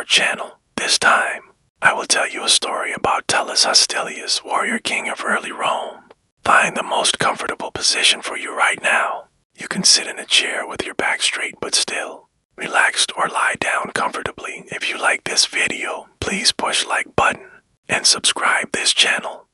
our channel. This time, I will tell you a story about Tullus Hostilius, warrior king of early Rome. Find the most comfortable position for you right now. You can sit in a chair with your back straight but still relaxed, or lie down comfortably. If you like this video, please push like button and subscribe this channel.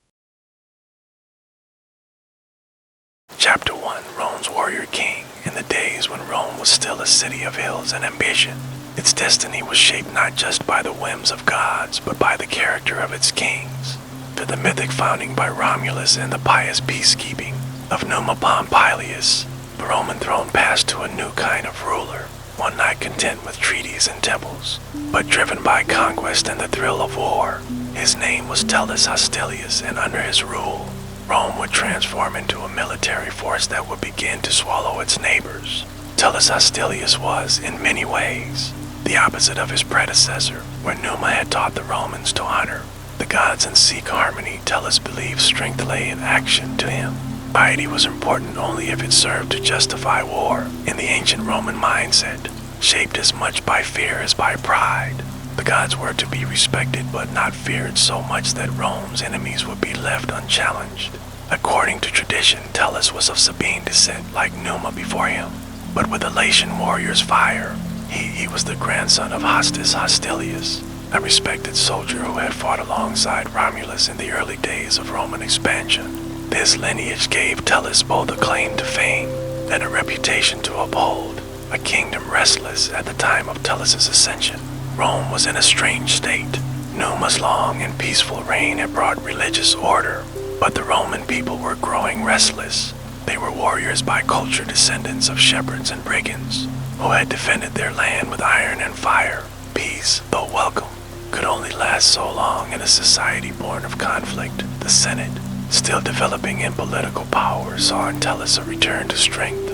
Chapter 1. Rome's warrior king. In the days when Rome was still a city of hills and ambition, its destiny was shaped not just by the whims of gods, but by the character of its kings. To the mythic founding by Romulus and the pious peacekeeping of Numa Pompilius, the Roman throne passed to a new kind of ruler, one not content with treaties and temples, but driven by conquest and the thrill of war. His name was Tullus Hostilius, and under his rule, Rome would transform into a military force that would begin to swallow its neighbors. Tullus Hostilius was, in many ways, the opposite of his predecessor. Where Numa had taught the Romans to honor the gods and seek harmony, Tullus believed strength lay in action. To him, piety was important only if it served to justify war. In the ancient Roman mindset, shaped as much by fear as by pride, the gods were to be respected but not feared so much that Rome's enemies would be left unchallenged. According to tradition, Tullus was of Sabine descent like Numa before him, but with a Latian warrior's fire. He was the grandson of Tullus Hostilius, a respected soldier who had fought alongside Romulus in the early days of Roman expansion. This lineage gave Tullus both a claim to fame and a reputation to uphold, a kingdom restless at the time of Tullus's ascension. Rome was in a strange state. Numa's long and peaceful reign had brought religious order, but the Roman people were growing restless. They were warriors by culture, descendants of shepherds and brigands, who had defended their land with iron and fire. Peace, though welcome, could only last so long in a society born of conflict. The Senate, still developing in political power, saw in Tullus a return to strength.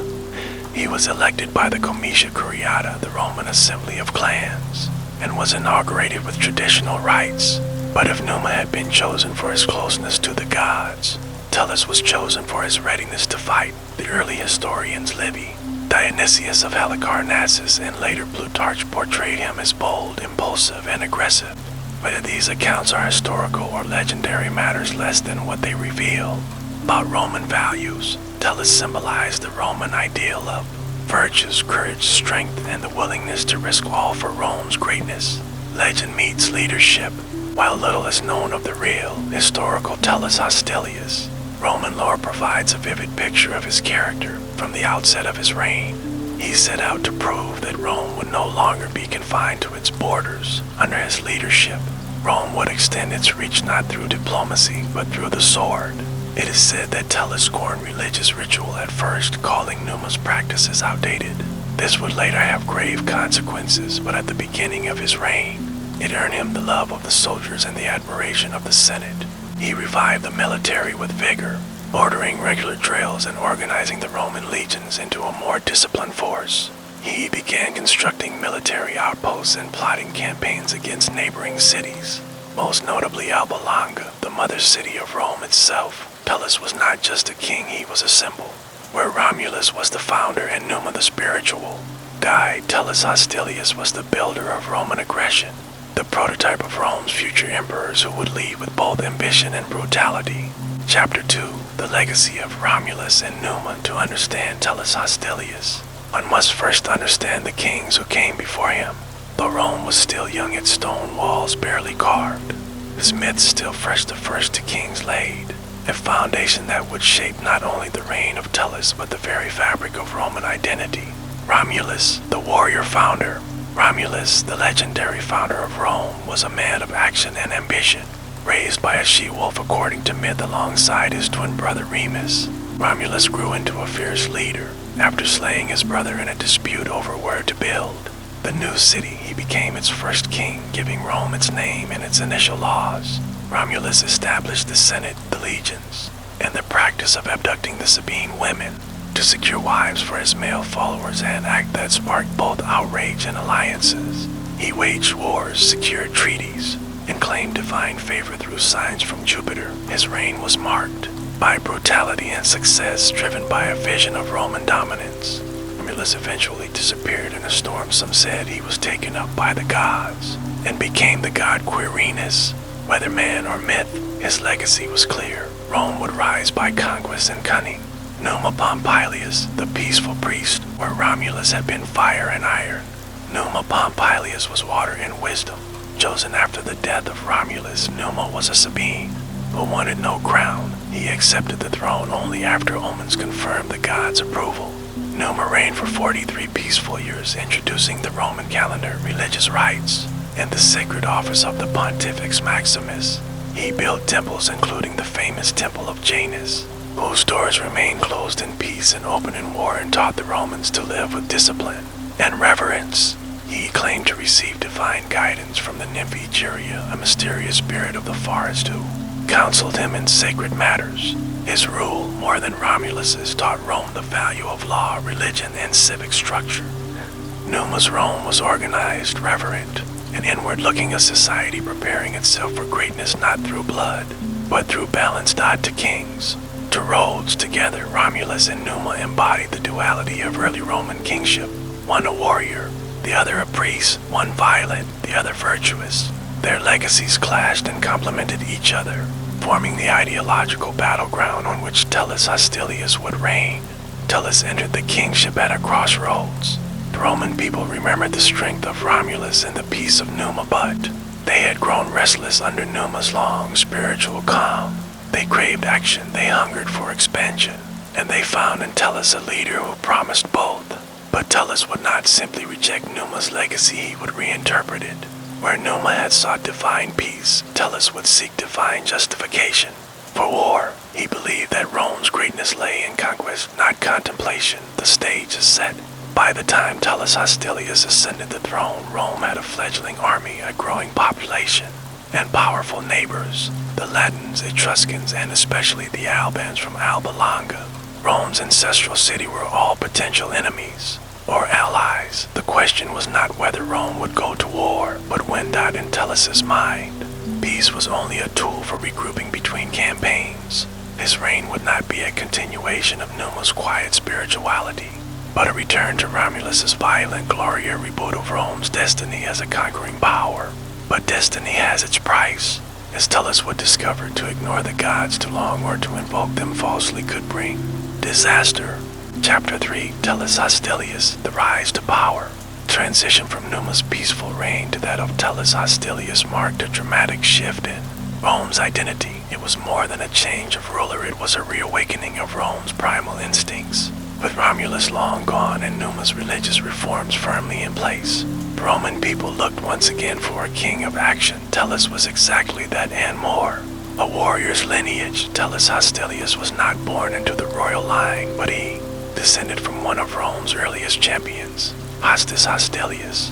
He was elected by the Curiatii, the Roman assembly of clans, and was inaugurated with traditional rites. But if Numa had been chosen for his closeness to the gods, Tullus was chosen for his readiness to fight. The early historians Livy, Dionysius of Halicarnassus, and later Plutarch portrayed him as bold, impulsive, and aggressive. Whether these accounts are historical or legendary matters less than what they reveal. About Roman values, Tullus symbolized the Roman ideal of virtues, courage, strength, and the willingness to risk all for Rome's greatness. Legend meets leadership. While little is known of the real, historical Tullus Hostilius, Roman lore provides a vivid picture of his character. From the outset of his reign, he set out to prove that Rome would no longer be confined to its borders. Under his leadership, Rome would extend its reach not through diplomacy, but through the sword. It is said that Tullus scorned religious ritual at first, calling Numa's practices outdated. This would later have grave consequences, but at the beginning of his reign, it earned him the love of the soldiers and the admiration of the Senate. He revived the military with vigor, ordering regular drills and organizing the Roman legions into a more disciplined force. He began constructing military outposts and plotting campaigns against neighboring cities, most notably Alba Longa, the mother city of Rome itself. Tullus was not just a king, he was a symbol. Where Romulus was the founder and Numa the spiritual guide, Tullus Hostilius was the builder of Roman aggression, the prototype of Rome's future emperors who would lead with both ambition and brutality. Chapter 2. The legacy of Romulus and Numa. To understand Tullus Hostilius, one must first understand the kings who came before him. Though Rome was still young, its stone walls barely carved, his myths still fresh, the first two kings laid a foundation that would shape not only the reign of Tullus, but the very fabric of Roman identity. Romulus, the warrior founder. Romulus, the legendary founder of Rome, was a man of action and ambition. Raised by a she-wolf according to myth alongside his twin brother Remus, Romulus grew into a fierce leader. After slaying his brother in a dispute over where to build the new city, he became its first king, giving Rome its name and its initial laws. Romulus established the Senate, the legions, and the practice of abducting the Sabine women to secure wives for his male followers, an act that sparked both outrage and alliances. He waged wars, secured treaties, and claimed divine favor through signs from Jupiter. His reign was marked by brutality and success, driven by a vision of Roman dominance. Romulus eventually disappeared in a storm. Some said he was taken up by the gods and became the god Quirinus. Whether man or myth, his legacy was clear. Rome would rise by conquest and cunning. Numa Pompilius, the peaceful priest, where Romulus had been fire and iron. Numa Pompilius was water and wisdom. Chosen after the death of Romulus, Numa was a Sabine who wanted no crown. He accepted the throne only after omens confirmed the gods' approval. Numa reigned for 43 peaceful years, introducing the Roman calendar, religious rites, and the sacred office of the Pontifex Maximus. He built temples, including the famous Temple of Janus, whose doors remained closed in peace and open in war, and taught the Romans to live with discipline and reverence. He claimed to receive divine guidance from the nymph Egeria, a mysterious spirit of the forest who counseled him in sacred matters. His rule, more than Romulus's, taught Rome the value of law, religion, and civic structure. Numa's Rome was organized, reverent, and inward-looking, a society preparing itself for greatness not through blood, but through balanced ode to kings, to roads. Together, Romulus and Numa embodied the duality of early Roman kingship, one a warrior, the other a priest, one violent, the other virtuous. Their legacies clashed and complemented each other, forming the ideological battleground on which Tullus Hostilius would reign. Tullus entered the kingship at a crossroads. The Roman people remembered the strength of Romulus and the peace of Numa, but they had grown restless under Numa's long spiritual calm. They craved action, they hungered for expansion, and they found in Tullus a leader who promised both. But Tullus would not simply reject Numa's legacy, he would reinterpret it. Where Numa had sought divine peace, Tullus would seek divine justification. For war, he believed that Rome's greatness lay in conquest, not contemplation. The stage is set. By the time Tullus Hostilius ascended the throne, Rome had a fledgling army, a growing population, and powerful neighbors, the Latins, Etruscans, and especially the Albans from Alba Longa. Rome's ancestral city were all potential enemies, or allies. The question was not whether Rome would go to war, but when. In Tullus's mind, peace was only a tool for regrouping between campaigns. His reign would not be a continuation of Numa's quiet spirituality, but a return to Romulus's violent glory, a reboot of Rome's destiny as a conquering power. But destiny has its price, as Tullus would discover. To ignore the gods too long or to invoke them falsely could bring disaster. Chapter 3, Tullus Hostilius, the rise to power. Transition from Numa's peaceful reign to that of Tullus Hostilius marked a dramatic shift in Rome's identity. It was more than a change of ruler, it was a reawakening of Rome's primal instincts. With Romulus long gone and Numa's religious reforms firmly in place, the Roman people looked once again for a king of action. Tullus was exactly that and more. A warrior's lineage, Tullus Hostilius was not born into the royal line, but he descended from one of Rome's earliest champions, Tullus Hostilius,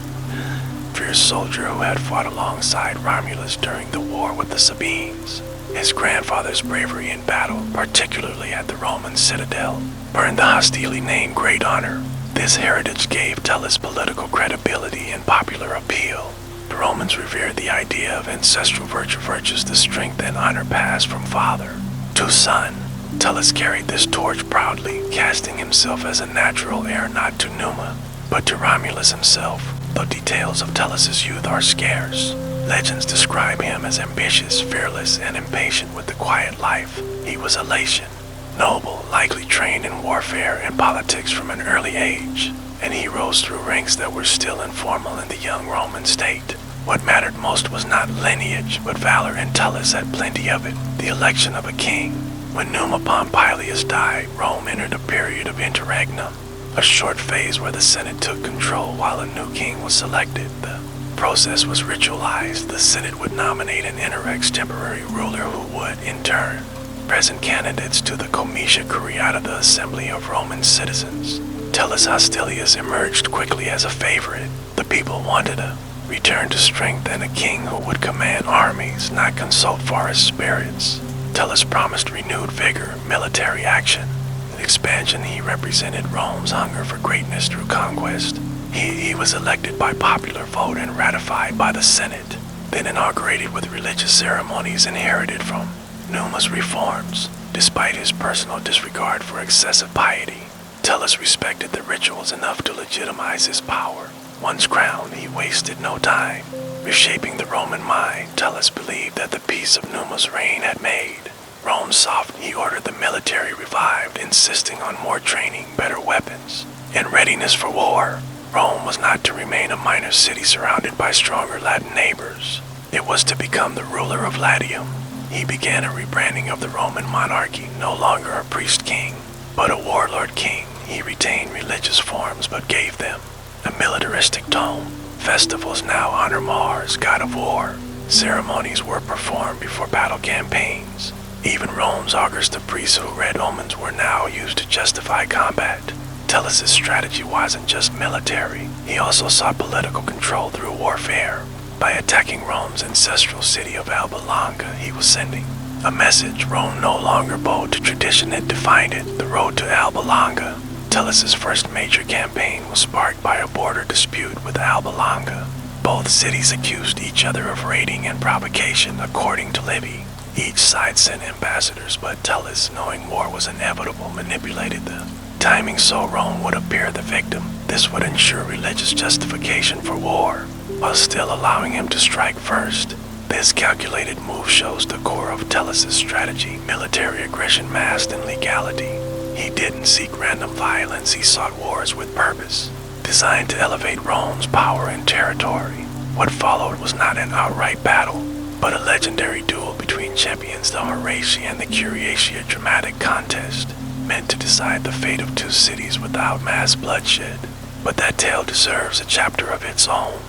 fierce soldier who had fought alongside Romulus during the war with the Sabines. His grandfather's bravery in battle, particularly at the Roman citadel, earned the Hostili name great honor. This heritage gave Tullus political credibility and popular appeal. The Romans revered the idea of ancestral virtues, the strength and honor passed from father to son. Tullus carried this torch proudly, casting himself as a natural heir not to Numa, but to Romulus himself. Though details of Tullus's youth are scarce, legends describe him as ambitious, fearless, and impatient with the quiet life. He was a Latian, noble, likely trained in warfare and politics from an early age, and he rose through ranks that were still informal in the young Roman state. What mattered most was not lineage, but valor, and Tullus had plenty of it. The election of a king. When Numa Pompilius died, Rome entered a period of interregnum, a short phase where the Senate took control while a new king was selected. The process was ritualized. The Senate would nominate an interrex temporary ruler who would, in turn, present candidates to the Comitia Curiatii, the assembly of Roman citizens. Tullus Hostilius emerged quickly as a favorite. The people wanted a return to strength and a king who would command armies, not consult forest spirits. Tullus promised renewed vigor, military action, and expansion. He represented Rome's hunger for greatness through conquest. He was elected by popular vote and ratified by the Senate, then inaugurated with religious ceremonies inherited from Numa's reforms. Despite his personal disregard for excessive piety, Tullus respected the rituals enough to legitimize his power. Once crowned, he wasted no time. Reshaping the Roman mind, Tullus believed that the peace of Numa's reign had made Rome soft. He ordered the military revived, insisting on more training, better weapons, and readiness for war. Rome was not to remain a minor city surrounded by stronger Latin neighbors. It was to become the ruler of Latium. He began a rebranding of the Roman monarchy, no longer a priest-king, but a warlord king. He retained religious forms but gave them a militaristic tone. Festivals now honor Mars, god of war. Ceremonies were performed before battle campaigns. Even Rome's augurs of priests who read omens were now used to justify combat. Tullus's strategy wasn't just military. He also sought political control through warfare. By attacking Rome's ancestral city of Alba Longa, he was sending a message. Rome no longer bowed to tradition that defined it. The road to Alba Longa. Tullus's first major campaign was sparked by a border dispute with Alba Longa. Both cities accused each other of raiding and provocation, according to Livy. Each side sent ambassadors, but Tullus, knowing war was inevitable, manipulated the timing so Rome would appear the victim. This would ensure religious justification for war, while still allowing him to strike first. This calculated move shows the core of Tullus's strategy: military aggression masked in legality. He didn't seek random violence, he sought wars with purpose, designed to elevate Rome's power and territory. What followed was not an outright battle, but a legendary duel between champions, the Horatii and the Curiatii, a dramatic contest meant to decide the fate of two cities without mass bloodshed. But that tale deserves a chapter of its own.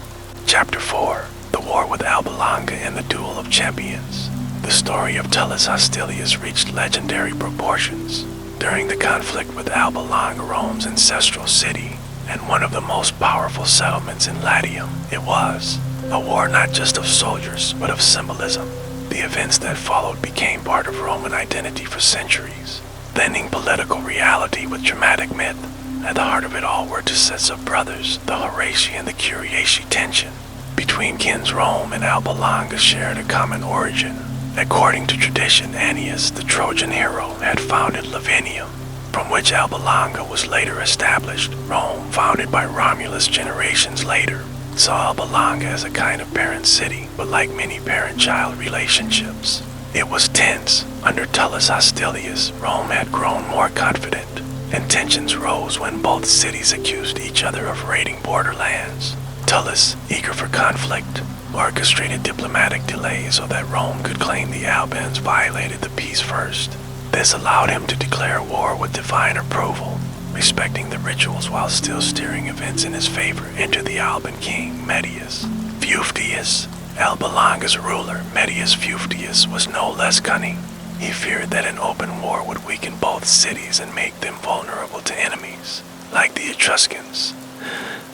Chapter 4. The War with Alba Longa and the Duel of Champions. The story of Tullus Hostilius reached legendary proportions during the conflict with Alba Longa, Rome's ancestral city, and one of the most powerful settlements in Latium. It was a war not just of soldiers, but of symbolism. The events that followed became part of Roman identity for centuries, blending political reality with dramatic myth. At the heart of it all were two sets of brothers, the Horatii and the Curiatii. Tension between kins Rome and Alba Longa shared a common origin. According to tradition, Annius, the Trojan hero, had founded Lavinium, from which Alba Longa was later established. Rome, founded by Romulus generations later, saw Alba Longa as a kind of parent city, but like many parent-child relationships, it was tense. Under Tullus Hostilius, Rome had grown more confident, and tensions rose when both cities accused each other of raiding borderlands. Tullus, eager for conflict, orchestrated diplomatic delays so that Rome could claim the Albans violated the peace first. This allowed him to declare war with divine approval, respecting the rituals while still steering events in his favor. Enter the Alban king, Medius Fufidius. Alba Longa's ruler, Medius Fufidius, was no less cunning. He feared that an open war would weaken both cities and make them vulnerable to enemies, like the Etruscans.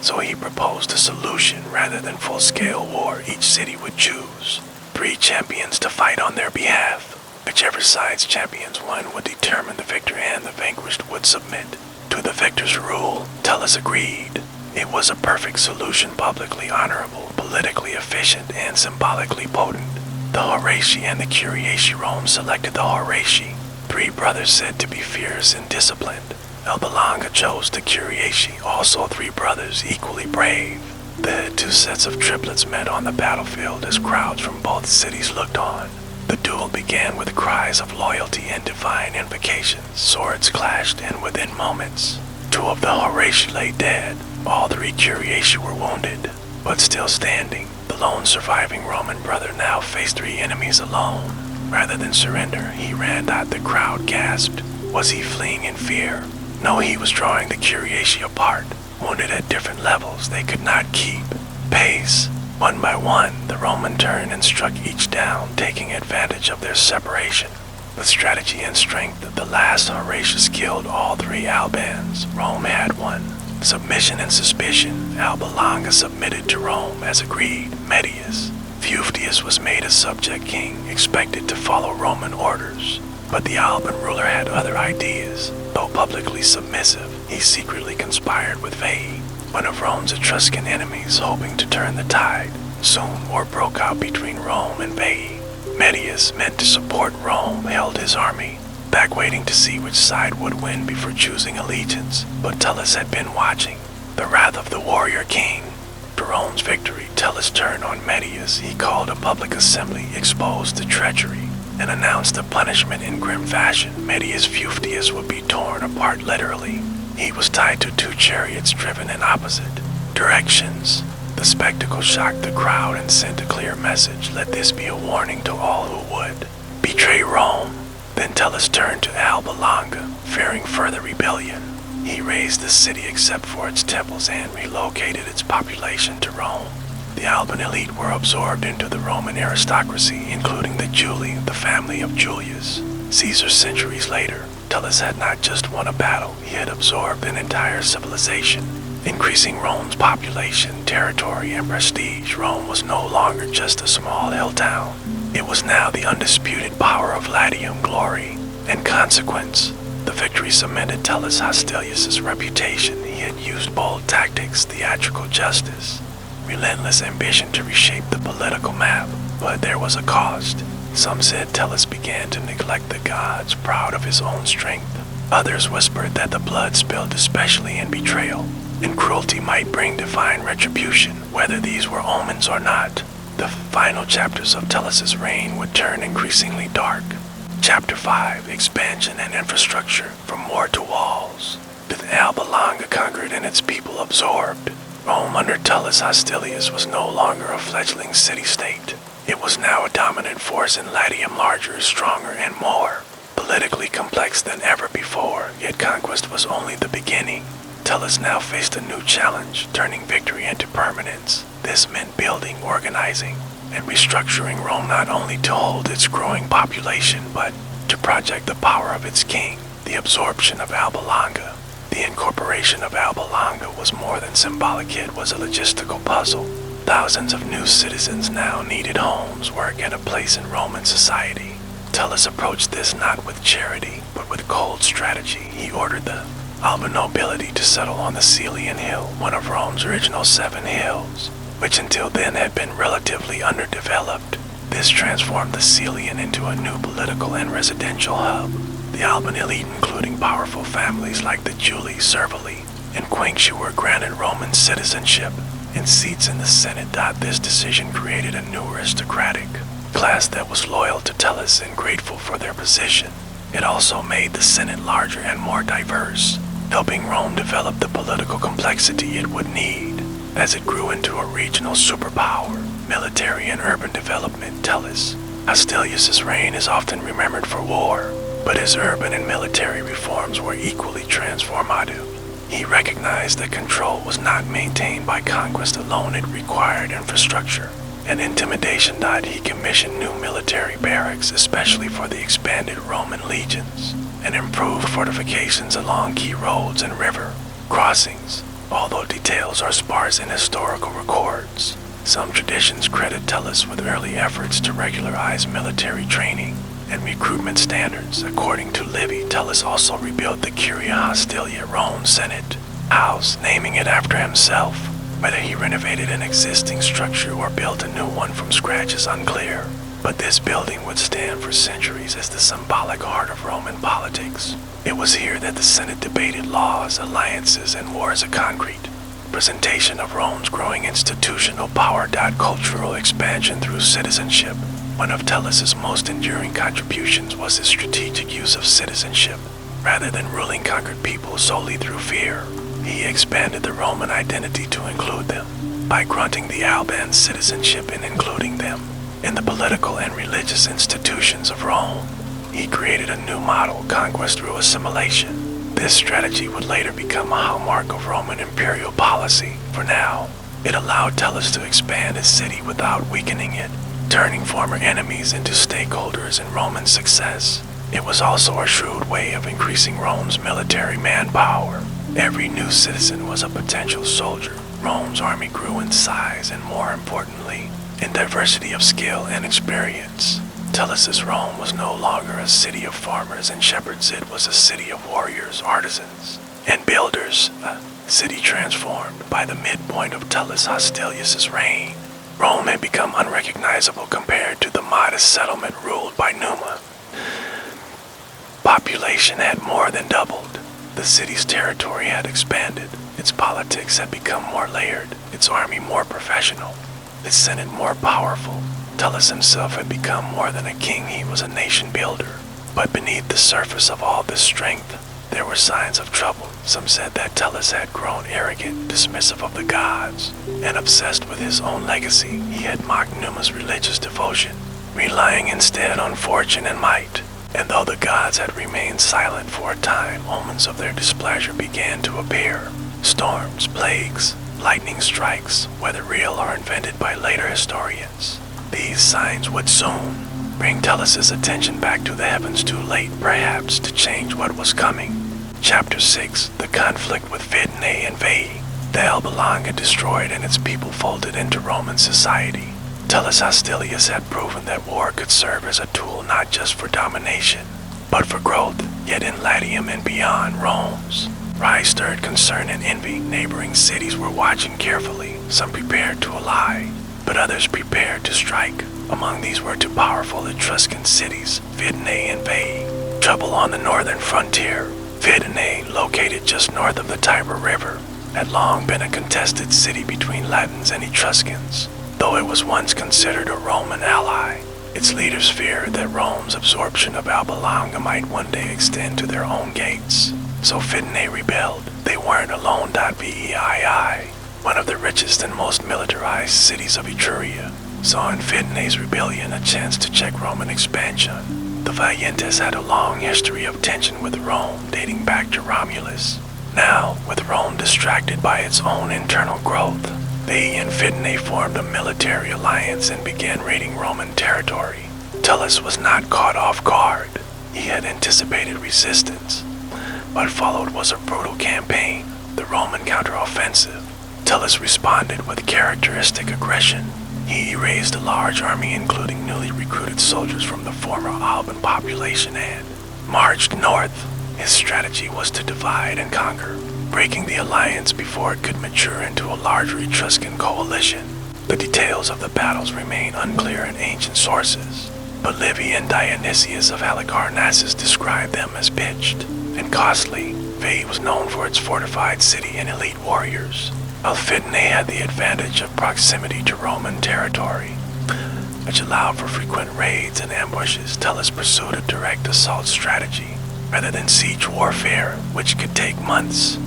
So he proposed a solution. Rather than full-scale war, each city would choose 3 champions to fight on their behalf. Whichever side's champions won would determine the victor, and the vanquished would submit to the victor's rule. Tullus agreed. It was a perfect solution, publicly honorable, politically efficient, and symbolically potent. The Horatii and the Curiatii. Rome selected the Horatii, 3 brothers said to be fierce and disciplined. Alba Longa chose the Curiatii, also 3 brothers equally brave. The 2 sets of triplets met on the battlefield as crowds from both cities looked on. The duel began with cries of loyalty and divine invocations. Swords clashed, and within moments, 2 of the Horatii lay dead. All 3 Curiatii were wounded, but still standing. The lone surviving Roman brother now faced 3 enemies alone. Rather than surrender, he ran out. The crowd gasped. Was he fleeing in fear? No, he was drawing the Curiatii apart. Wounded at different levels, they could not keep pace. One by one, the Roman turned and struck each down, taking advantage of their separation. With strategy and strength, the last Horatius killed all 3 Albans. Rome had won. Submission and suspicion. Alba Longa submitted to Rome as agreed. Medius Fufidius was made a subject king, expected to follow Roman orders. But the Alban ruler had other ideas. Though publicly submissive, he secretly conspired with Veii, one of Rome's Etruscan enemies, hoping to turn the tide. Soon war broke out between Rome and Veii. Medius, meant to support Rome, held his army back waiting to see which side would win before choosing allegiance. But Tullus had been watching. The wrath of the warrior king. After Rome's victory, Tullus turned on Medius. He called a public assembly, exposed the treachery, and announced the punishment in grim fashion. Medius Fustius would be torn apart literally. He was tied to 2 chariots driven in opposite directions. The spectacle shocked the crowd and sent a clear message. Let this be a warning to all who would betray Rome. Then Tullus turned to Alba Longa, fearing further rebellion. He razed the city except for its temples and relocated its population to Rome. The Alban elite were absorbed into the Roman aristocracy, including the Julii, the family of Julius Caesar. Centuries later, Tullus had not just won a battle, he had absorbed an entire civilization, increasing Rome's population, territory, and prestige. Rome was no longer just a small hill town. It was now the undisputed power of Latium, glory, and consequence. The victory cemented Tullus Hostilius' reputation. He had used bold tactics, theatrical justice, relentless ambition to reshape the political map, but there was a cost. Some said Tullus began to neglect the gods, proud of his own strength. Others whispered that the blood spilled especially in betrayal, and cruelty might bring divine retribution, whether these were omens or not. The final chapters of Tullus's reign would turn increasingly dark. Chapter 5, Expansion and Infrastructure, from war to walls. With Alba Longa conquered and its people absorbed, Rome under Tullus Hostilius was no longer a fledgling city-state. It was now a dominant force in Latium, larger, stronger, and more politically complex than ever before, yet conquest was only the beginning. Tullus now faced a new challenge, turning victory into permanence. This meant building, organizing, and restructuring Rome not only to hold its growing population, but to project the power of its king. The absorption of Alba Longa. The incorporation of Alba Longa was more than symbolic, it was a logistical puzzle. Thousands of new citizens now needed homes, work, and a place in Roman society. Tullus approached this not with charity, but with cold strategy. He ordered the Alban nobility to settle on the Celian Hill, one of Rome's original 7 hills, which until then had been relatively underdeveloped. This transformed the Celian into a new political and residential hub. The Alban elite, including powerful families like the Julii, Servili, and Quinctii, were granted Roman citizenship and seats in the Senate. This decision created a new aristocratic class that was loyal to Tullus and grateful for their position. It also made the Senate larger and more diverse, helping Rome develop the political complexity it would need as it grew into a regional superpower. Military and urban development. Tullus Hostilius' reign is often remembered for war, but his urban and military reforms were equally transformative. He recognized that control was not maintained by conquest alone, it required infrastructure and intimidation. He commissioned new military barracks, especially for the expanded Roman legions, and improved fortifications along key roads and river crossings. Although details are sparse in historical records, some traditions credit Tullus with early efforts to regularize military training and recruitment standards. According to Livy, Tullus also rebuilt the Curia Hostilia Rome Senate house, naming it after himself. Whether he renovated an existing structure or built a new one from scratch is unclear, but this building would stand for centuries as the symbolic heart of Roman politics. It was here that the Senate debated laws, alliances, and wars. A concrete representation of Rome's growing institutional power. Cultural expansion through citizenship. One of Tullus's most enduring contributions was his strategic use of citizenship. Rather than ruling conquered people solely through fear, he expanded the Roman identity to include them by granting the Albans citizenship and including them in the political and religious institutions of Rome. He created a new model, conquest through assimilation. This strategy would later become a hallmark of Roman imperial policy. For now, it allowed Tullus to expand his city without weakening it, turning former enemies into stakeholders in Roman success. It was also a shrewd way of increasing Rome's military manpower. Every new citizen was a potential soldier. Rome's army grew in size and, more importantly, in diversity of skill and experience. Tullus's Rome was no longer a city of farmers and shepherds, it was a city of warriors, artisans, and builders, a city transformed. By the midpoint of Tullus Hostilius' reign, Rome had become unrecognizable compared to the modest settlement ruled by Numa. population had more than doubled. The city's territory had expanded. Its politics had become more layered, its army more professional, its senate more powerful. Tullus himself had become more than a king, he was a nation builder. But beneath the surface of all this strength, there were signs of trouble. Some said that Tullus had grown arrogant, dismissive of the gods, and obsessed with his own legacy. He had mocked Numa's religious devotion, relying instead on fortune and might. And though the gods had remained silent for a time, omens of their displeasure began to appear. Storms, plagues, lightning strikes, whether real or invented by later historians. These signs would soon bring Tullus's attention back to the heavens, too late, perhaps, to change what was coming. Chapter 6, the conflict with Fidenae and Veii. The Alba Longa destroyed and its people folded into Roman society. Tullus Hostilius had proven that war could serve as a tool not just for domination, but for growth. Yet in Latium and beyond Rome's rise stirred concern and envy. Neighboring cities were watching carefully, some prepared to ally, but others prepared to strike. Among these were two powerful Etruscan cities, Fidenae and Veii. Trouble on the northern frontier. Fidenae, located just north of the Tiber River, had long been a contested city between Latins and Etruscans. Though it was once considered a Roman ally, its leaders feared that Rome's absorption of Alba Longa might one day extend to their own gates. So Fidenae rebelled. They weren't alone. Veii, one of the richest and most militarized cities of Etruria, saw in Fidenae's rebellion a chance to check Roman expansion. The Veientes had a long history of tension with Rome, dating back to Romulus. Now, with Rome distracted by its own internal growth, Veii and Fidenae formed a military alliance and began raiding Roman territory. Tullus was not caught off guard. He had anticipated resistance. What followed was a brutal campaign, the Roman counteroffensive. Tullus responded with characteristic aggression. He raised a large army, including newly recruited soldiers from the former Alban population, and marched north. His strategy was to divide and conquer, breaking the alliance before it could mature into a larger Etruscan coalition. The details of the battles remain unclear in ancient sources, but Livy and Dionysius of Halicarnassus describe them as pitched and costly. Veii was known for its fortified city and elite warriors, while Fidenae had the advantage of proximity to Roman territory, which allowed for frequent raids and ambushes. Tullus pursued a direct assault strategy rather than siege warfare, which could take months.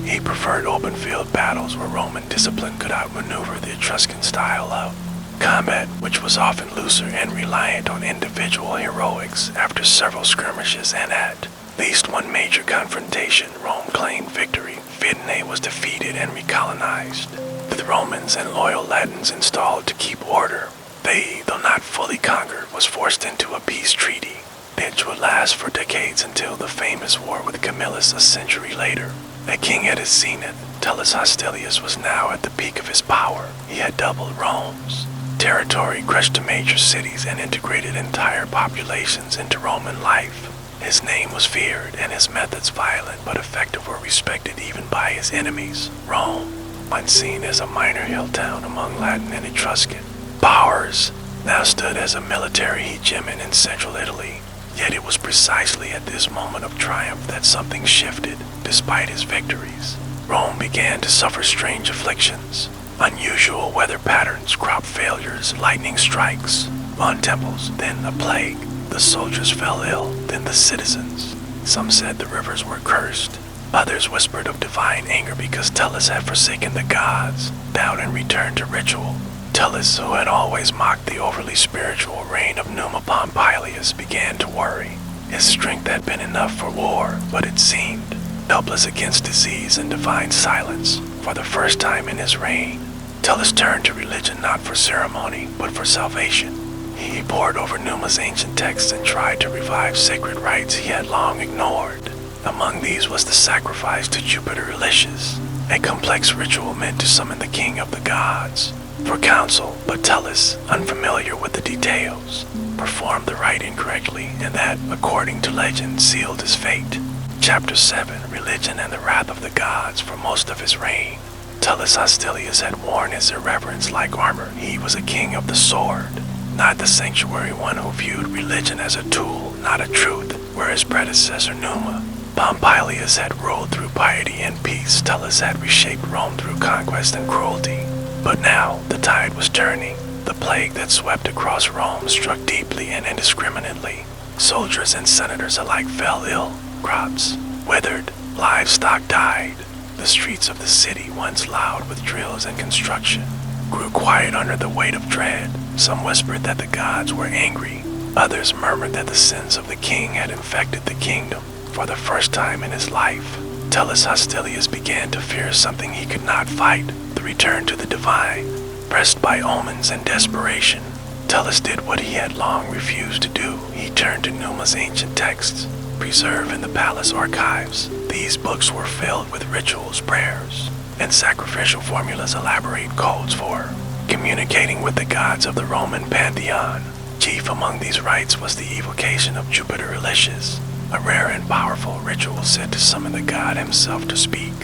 He preferred open field battles where Roman discipline could outmaneuver the Etruscan style of combat, which was often looser and reliant on individual heroics. After several skirmishes and at least one major confrontation, Rome claimed victory. Fidenae was defeated and recolonized, with Romans and loyal Latins installed to keep order. Veii, though not fully conquered, was forced into a peace treaty, which would last for decades until the famous war with Camillus a century later. A king at his zenith, Tullus Hostilius was now at the peak of his power. He had doubled Rome's territory, crushed major cities, and integrated entire populations into Roman life. His name was feared, and his methods, violent but effective, were respected even by his enemies. Rome, once seen as a minor hill town among Latin and Etruscan powers, now stood as a military hegemon in central Italy. Yet it was precisely at this moment of triumph that something shifted. Despite his victories, Rome began to suffer strange afflictions. Unusual weather patterns, crop failures, lightning strikes on temples, then a plague. The soldiers fell ill, then the citizens. Some said the rivers were cursed. Others whispered of divine anger because Tullus had forsaken the gods, bowed and returned to ritual. Tullus, who had always mocked the overly spiritual reign of Numa Pompilius, began to worry. His strength had been enough for war, but it seemed helpless against disease and divine silence. For the first time in his reign, Tullus turned to religion not for ceremony, but for salvation. He pored over Numa's ancient texts and tried to revive sacred rites he had long ignored. Among these was the sacrifice to Jupiter Ilicius, a complex ritual meant to summon the king of the gods for counsel, but Tullus, unfamiliar with the details, performed the rite incorrectly, and that, according to legend, sealed his fate. Chapter 7, Religion and the Wrath of the Gods. For most of his reign, Tullus Hostilius had worn his irreverence like armor. He was a king of the sword, not the sanctuary one who viewed religion as a tool, not a truth, where his predecessor Numa. Pompilius had ruled through piety and peace. Tullus had reshaped Rome through conquest and cruelty. But now the tide was turning. The plague that swept across Rome struck deeply and indiscriminately. Soldiers and senators alike fell ill. Crops withered. Livestock died. The streets of the city, once loud with drills and construction, grew quiet under the weight of dread. Some whispered that the gods were angry. Others murmured that the sins of the king had infected the kingdom. For the first time in his life, Tullus Hostilius began to fear something he could not fight, the return to the divine. Pressed by omens and desperation, Tullus did what he had long refused to do. He turned to Numa's ancient texts, preserved in the palace archives. These books were filled with rituals, prayers, and sacrificial formulas, elaborate codes for communicating with the gods of the Roman pantheon. Chief among these rites was the evocation of Jupiter Illusius, a rare and powerful ritual said to summon the god himself to speak.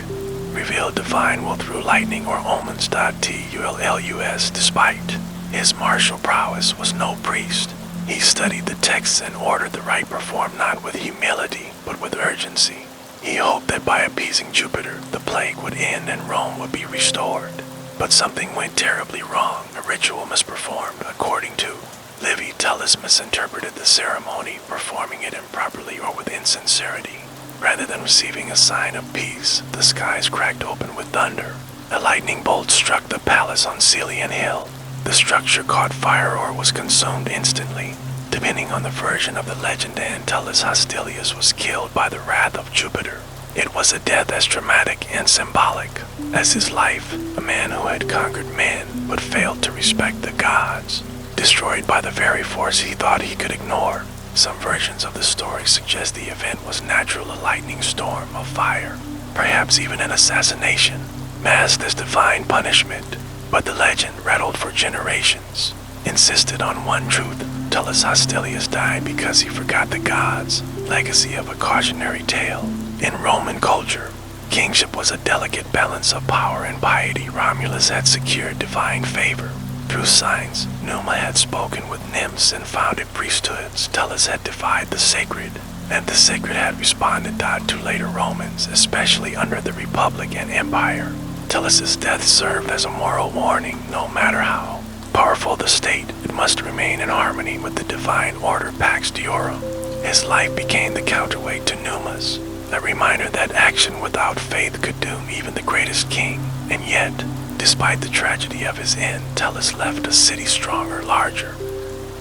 Revealed divine will through lightning or omens. Tullus, despite his martial prowess, was no priest. He studied the texts and ordered the rite performed not with humility, but with urgency. He hoped that by appeasing Jupiter, the plague would end and Rome would be restored. But something went terribly wrong. A ritual misperformed. According to Livy, Tullus misinterpreted the ceremony, performing it improperly or with insincerity. Rather than receiving a sign of peace, the skies cracked open with thunder. A lightning bolt struck the palace on Celian Hill. The structure caught fire or was consumed instantly, depending on the version of the legend, and Tullus Hostilius was killed by the wrath of Jupiter. It was a death as dramatic and symbolic as his life, a man who had conquered men but failed to respect the gods, destroyed by the very force he thought he could ignore. Some versions of the story suggest the event was natural, a lightning storm of fire, perhaps even an assassination, masked as divine punishment. But the legend, rattled for generations, insisted on one truth. Tullus Hostilius died because he forgot the gods, legacy of a cautionary tale. In Roman culture, kingship was a delicate balance of power and piety. Romulus had secured divine favor. Through signs, Numa had spoken with nymphs and founded priesthoods. Tullus had defied the sacred, and the sacred had responded to later Romans, especially under the Republic and Empire. Tullus's death served as a moral warning. No matter how powerful the state, it must remain in harmony with the divine order, Pax Deorum. His life became the counterweight to Numa's, a reminder that action without faith could doom even the greatest king. And yet, despite the tragedy of his end, Tullus left a city stronger, larger,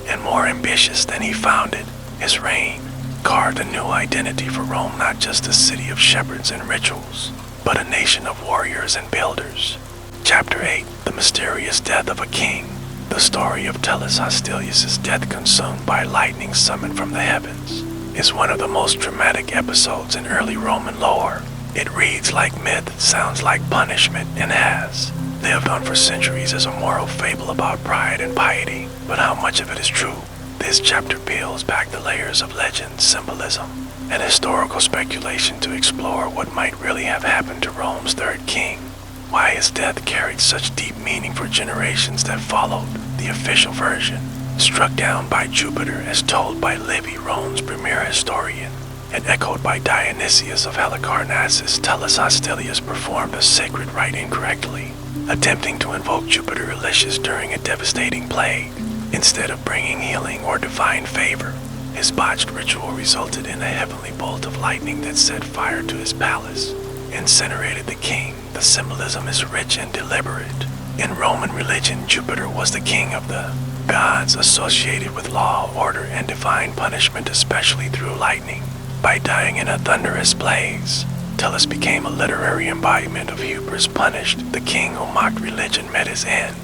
and more ambitious than he found it. His reign carved a new identity for Rome, not just a city of shepherds and rituals, but a nation of warriors and builders. Chapter 8. The Mysterious Death of a King. The story of Tullus Hostilius' death, consumed by lightning summoned from the heavens, is one of the most dramatic episodes in early Roman lore. It reads like myth, sounds like punishment, and has lived on for centuries as a moral fable about pride and piety. But how much of it is true? This chapter peels back the layers of legend, symbolism, and historical speculation to explore what might really have happened to Rome's third king, why his death carried such deep meaning for generations that followed. The official version, struck down by Jupiter as told by Livy, Rome's premier historian, and echoed by Dionysius of Halicarnassus. Tullus Hostilius performed a sacred rite incorrectly, attempting to invoke Jupiter Illusius during a devastating plague. Instead of bringing healing or divine favor, his botched ritual resulted in a heavenly bolt of lightning that set fire to his palace, incinerated the king. The symbolism is rich and deliberate. In Roman religion, Jupiter was the king of the gods, associated with law, order, and divine punishment, especially through lightning. By dying in a thunderous blaze, Tullus became a literary embodiment of hubris. Punished, the king who mocked religion met his end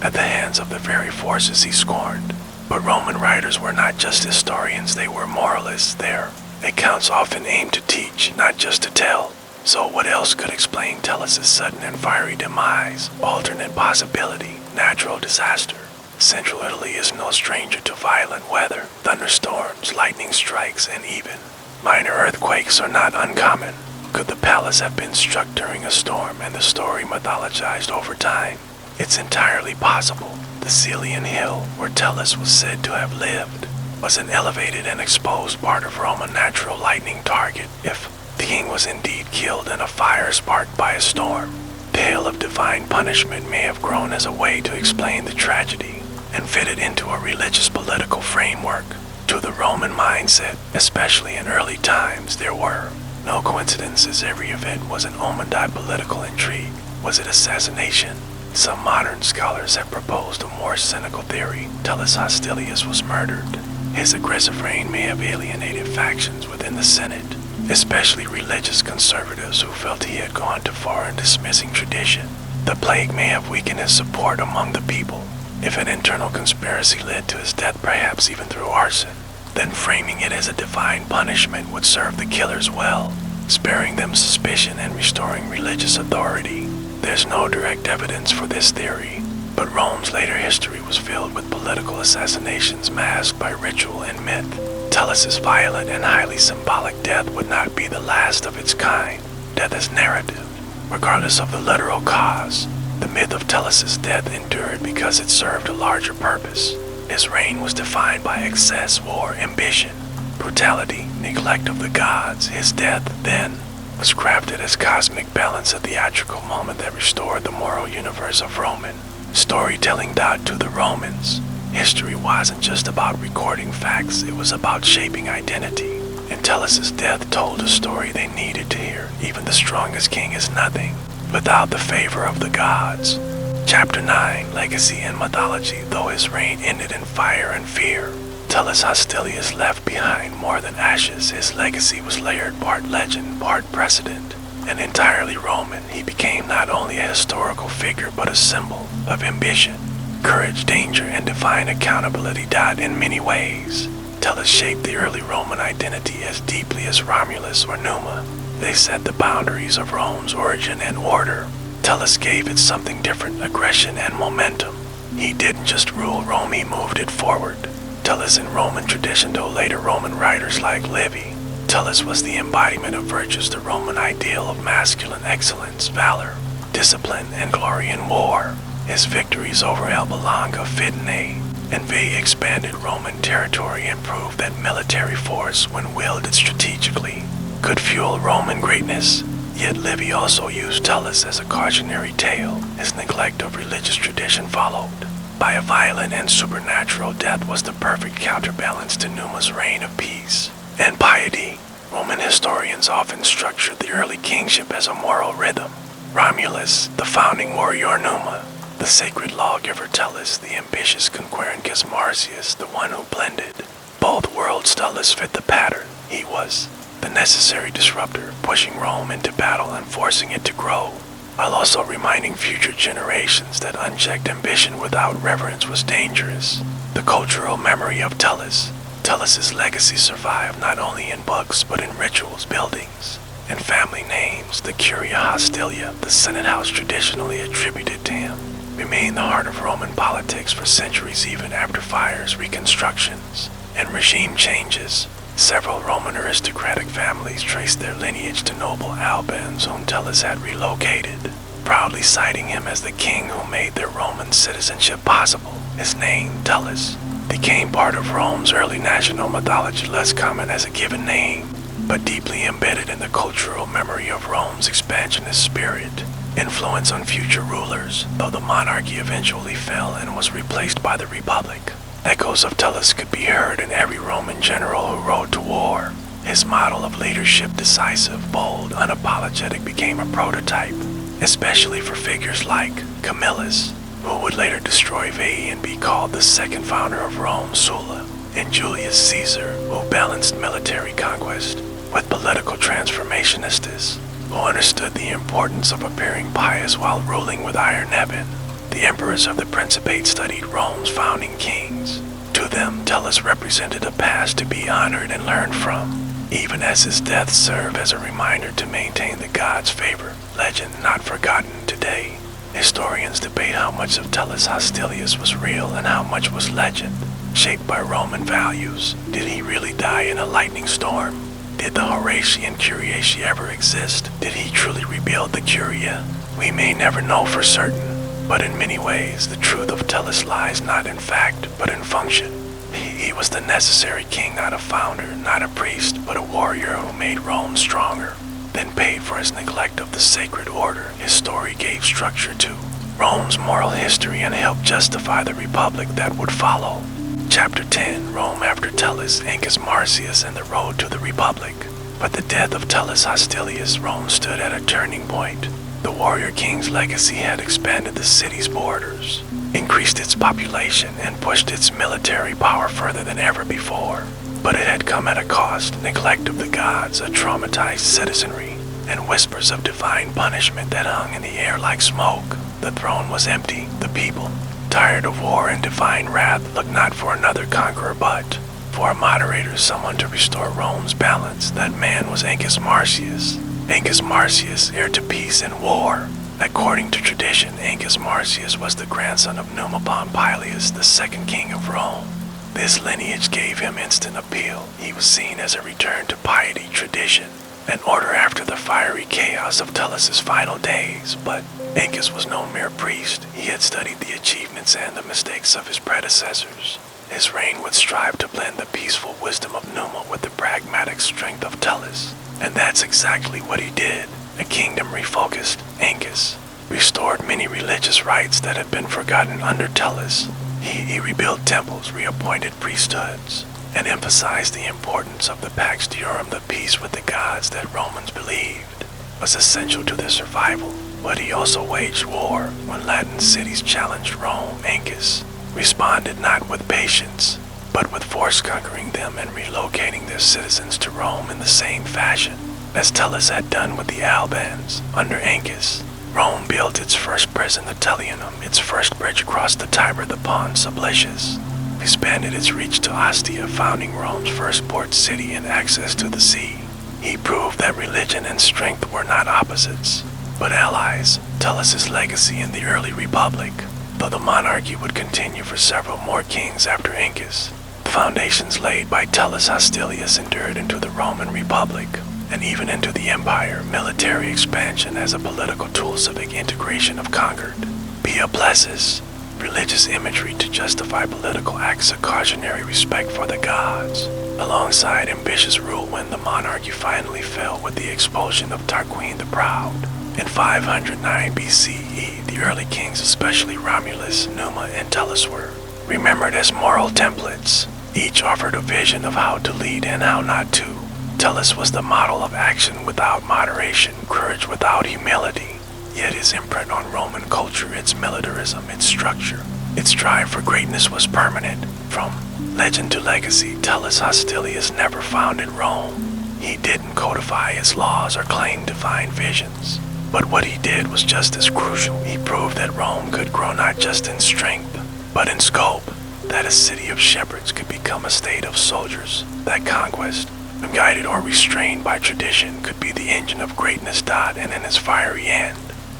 at the hands of the very forces he scorned. But Roman writers were not just historians, they were moralists. Their accounts often aimed to teach, not just to tell. So what else could explain Tullus's sudden and fiery demise? Alternate possibility, natural disaster. Central Italy is no stranger to violent weather. Thunderstorms, lightning strikes, and even minor earthquakes are not uncommon. Could the palace have been struck during a storm and the story mythologized over time? It's entirely possible. The Celian Hill, where Tullus was said to have lived, was an elevated and exposed part of Rome, a natural lightning target if the king was indeed killed in a fire sparked by a storm. The hail of divine punishment may have grown as a way to explain the tragedy and fit it into a religious political framework. To the Roman mindset, especially in early times, there were no coincidences. Every event was an omened political intrigue. Was it assassination? Some modern scholars have proposed a more cynical theory. Tullus Hostilius was murdered. His aggressive reign may have alienated factions within the Senate, especially religious conservatives who felt he had gone too far in dismissing tradition. The plague may have weakened his support among the people. If an internal conspiracy led to his death, perhaps even through arson, then framing it as a divine punishment would serve the killers well, sparing them suspicion and restoring religious authority. There's no direct evidence for this theory, but Rome's later history was filled with political assassinations masked by ritual and myth. Tullus's violent and highly symbolic death would not be the last of its kind. Death is narrative, regardless of the literal cause. The myth of Tullus's death endured because it served a larger purpose. His reign was defined by excess, war, ambition, brutality, neglect of the gods. His death, then, was crafted as cosmic balance, a theatrical moment that restored the moral universe of Roman storytelling. To the Romans, history wasn't just about recording facts, it was about shaping identity. And Tullus's death told a story they needed to hear. Even the strongest king is nothing without the favor of the gods. Chapter 9, Legacy and Mythology. Though his reign ended in fire and fear, Tullus Hostilius left behind more than ashes. His legacy was layered, part legend, part precedent, and entirely Roman. He became not only a historical figure, but a symbol of ambition, courage, danger, and divine accountability. In many ways, Tullus shaped the early Roman identity as deeply as Romulus or Numa. They set the boundaries of Rome's origin and order. Tullus gave it something different: aggression and momentum. He didn't just rule Rome, he moved it forward. Tullus in Roman tradition, though later Roman writers like Livy, Tullus was the embodiment of virtues, the Roman ideal of masculine excellence, valor, discipline, and glory in war. His victories over Alba Longa, Fidennae, and Veii expanded Roman territory and proved that military force, when wielded strategically, could fuel Roman greatness. Yet Livy also used Tullus as a cautionary tale. His neglect of religious tradition followed by a violent and supernatural death was the perfect counterbalance to Numa's reign of peace and piety. Roman historians often structured the early kingship as a moral rhythm. Romulus, the founding warrior; Numa, the sacred lawgiver; Tullus, the ambitious conqueror; Marcius, the one who blended both worlds. Tullus fit the pattern. He was the necessary disruptor, pushing Rome into battle and forcing it to grow, while also reminding future generations that unchecked ambition without reverence was dangerous. The cultural memory of Tullus. Tullus's legacy survived not only in books but in rituals, buildings, and family names. The Curia Hostilia, the Senate house traditionally attributed to him, remained the heart of Roman politics for centuries, even after fires, reconstructions, and regime changes. Several Roman aristocratic families traced their lineage to noble Albans whom Tullus had relocated, proudly citing him as the king who made their Roman citizenship possible. His name, Tullus, became part of Rome's early national mythology, less common as a given name, but deeply embedded in the cultural memory of Rome's expansionist spirit. Influence on future rulers. Though the monarchy eventually fell and was replaced by the republic, echoes of Tullus could be heard in every Roman general who rode to war. His model of leadership, decisive, bold, unapologetic, became a prototype, especially for figures like Camillus, who would later destroy Veii and be called the second founder of Rome, Sulla, and Julius Caesar, who balanced military conquest with political transformationistas, who understood the importance of appearing pious while ruling with iron ebon. The emperors of the Principate studied Rome's founding kings. To them, Tullus represented a past to be honored and learned from, even as his death served as a reminder to maintain the gods' favor. Legend not forgotten today. Historians debate how much of Tullus Hostilius was real and how much was legend, shaped by Roman values. Did he really die in a lightning storm? Did the Horatii and Curiatii ever exist? Did he truly rebuild the Curia? We may never know for certain, But in many ways, the truth of Tullus lies not in fact, but in function. He was the necessary king, not a founder, not a priest, but a warrior who made Rome stronger, then paid for his neglect of the sacred order his story gave structure to. Rome's moral history and helped justify the republic that would follow. Chapter 10, Rome after Tullus, Ancus Marcius, and the road to the republic. But the death of Tullus Hostilius, Rome stood at a turning point. The warrior king's legacy had expanded the city's borders, increased its population, and pushed its military power further than ever before. But it had come at a cost: neglect of the gods, a traumatized citizenry, and whispers of divine punishment that hung in the air like smoke. The throne was empty. The people, tired of war and divine wrath, looked not for another conqueror but for a moderator, someone to restore Rome's balance. That man was Ancus Marcius. Ancus Marcius, heir to peace and war. According to tradition, Ancus Marcius was the grandson of Numa Pompilius, the second king of Rome. This lineage gave him instant appeal. He was seen as a return to piety, tradition, and order after the fiery chaos of Tullus's final days. But Ancus was no mere priest. He had studied the achievements and the mistakes of his predecessors. His reign would strive to blend the peaceful wisdom of Numa with the pragmatic strength of Tullus. And that's exactly what he did. A kingdom refocused, Ancus restored many religious rites that had been forgotten under Tullus. He rebuilt temples, reappointed priesthoods, and emphasized the importance of the Pax Deorum, the peace with the gods that Romans believed was essential to their survival. But he also waged war. When Latin cities challenged Rome, Ancus responded not with patience, but with force, conquering them and relocating their citizens to Rome in the same fashion as Tullus had done with the Albans. Under Ancus, Rome built its first prison, the Tullianum, its first bridge across the Tiber, the Pons Sublicius, expanded its reach to Ostia, founding Rome's first port city and access to the sea. He proved that religion and strength were not opposites, but allies. Tullus's legacy in the early republic, though the monarchy would continue for several more kings after Ancus, the foundations laid by Tullus Hostilius endured into the Roman Republic, and even into the empire. Military expansion as a political tool, civic integration of conquered. Pia blesses religious imagery to justify political acts, a cautionary respect for the gods, alongside ambitious rule when the monarchy finally fell with the expulsion of Tarquin the Proud. In 509 BCE, the early kings, especially Romulus, Numa, and Tullus, were remembered as moral templates. Each offered a vision of how to lead and how not to. Tullus was the model of action without moderation, courage without humility. Yet his imprint on Roman culture, its militarism, its structure, its drive for greatness was permanent. From legend to legacy, Tullus Hostilius never founded Rome. He didn't codify its laws or claim divine visions. But what he did was just as crucial. He proved that Rome could grow not just in strength, but in scope. That a city of shepherds could become a state of soldiers. That conquest, guided or restrained by tradition, could be the engine of greatness. And in his fiery end,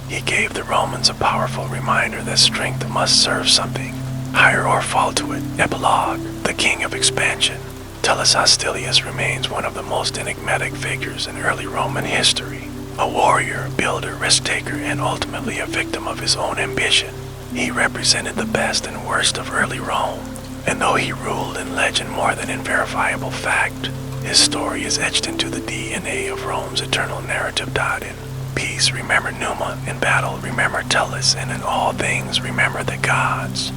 he gave the Romans a powerful reminder that strength must serve something higher or fall to it. Epilogue, the king of expansion. Tullus Hostilius remains one of the most enigmatic figures in early Roman history. A warrior, builder, risk-taker, and ultimately a victim of his own ambition. He represented the best and worst of early Rome. And though he ruled in legend more than in verifiable fact, his story is etched into the DNA of Rome's eternal narrative. In peace, remember Numa. In battle, remember Tullus. And in all things, remember the gods.